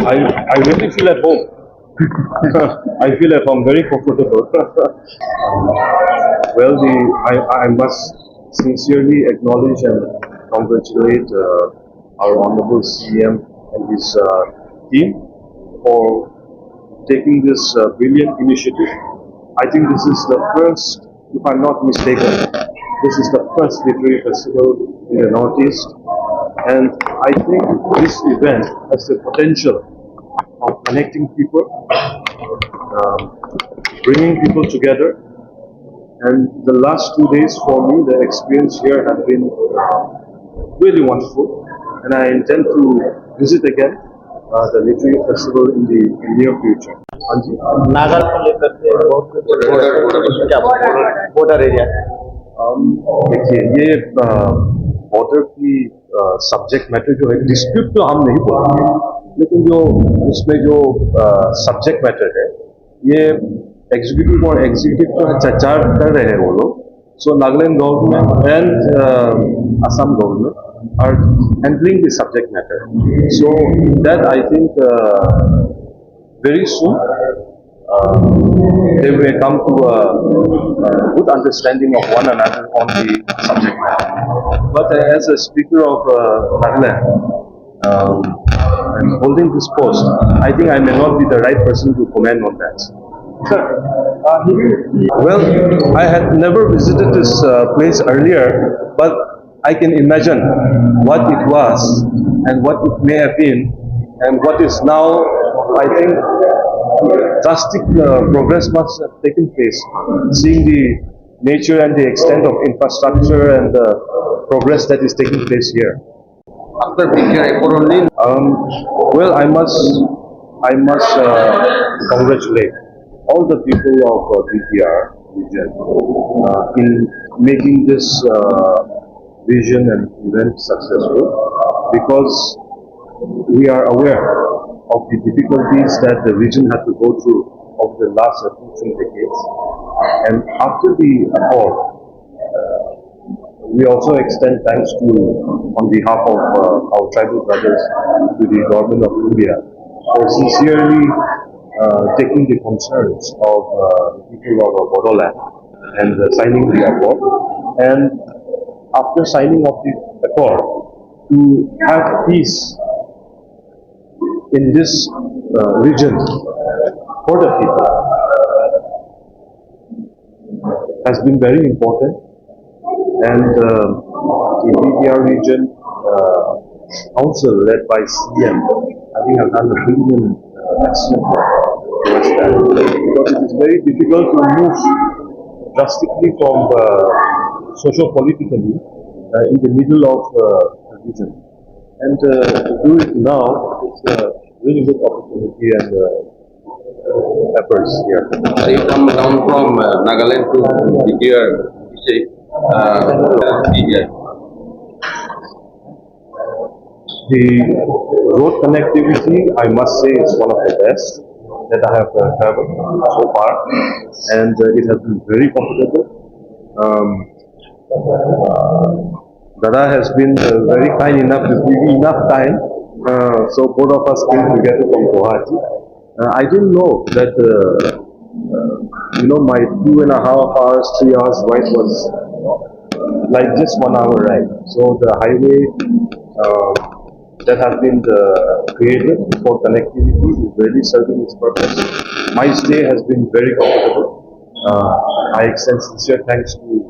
I really feel at home. I feel at home, very comfortable. Well, I must sincerely acknowledge and congratulate our Honorable CM and his team for taking this brilliant initiative. I think this is the first, if I'm not mistaken, this is the first literary festival in the Northeast. And I think this event has the potential of connecting people, bringing people together. And the last 2 days for me, the experience here has been really wonderful. And I intend to visit again the literary festival in the near future. नागर को लेकर के बहुत border area देखिए, ये border की subject matter जो है, डिस्प्यूट तो हम नहीं बोलेंगे, लेकिन जो उसमें जो सब्जेक्ट मैटर है, ये एग्जीक्यूटिव और एग्जीक्यूटिव जो है चर्चा कर रहे हैं वो लोग. So Nagaland government and Assam government are handling the subject matter. So that I think very soon they will come to a good understanding of one another on the subject matter. But as a speaker of Nagaland and holding this post, I think I may not be the right person to comment on that. Well, I had never visited this place earlier, but I can imagine what it was and what it may have been and what is now. I think drastic progress must have taken place, seeing the nature and the extent of infrastructure and the progress that is taking place here. After Bodoland, well, I must congratulate all the people of BTR region in making this vision and event successful, because we are aware of the difficulties that the region had to go through over the last 2-3 decades. And after the accord, we also extend thanks to, on behalf of our tribal brothers, to the government of India for sincerely taking the concerns of the people of Bodoland and signing the accord. And after signing of the accord, to have peace in this region for the people has been very important. And the BTR region council led by CM, I think, have done a brilliant, excellent work towards that, because it is very difficult to move drastically from socio-politically in the middle of the region. And to do it now, it's a really good opportunity and efforts here. so you come down from Nagaland to here. The road connectivity, I must say, is one of the best that I have traveled so far, and it has been very comfortable. Dada has been very kind enough to give me enough time, so both of us came together from Guwahati. I didn't know that, my 2.5 hours, 3 hours ride was like just 1 hour ride. So the highway that has been created for connectivity is really serving its purpose. My stay has been very comfortable. I extend sincere thanks to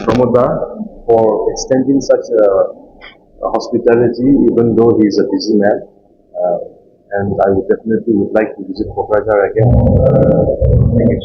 Pramoda for extending such a hospitality, even though he is a busy man. And I would definitely like to visit Kokrajhar again. Thank you.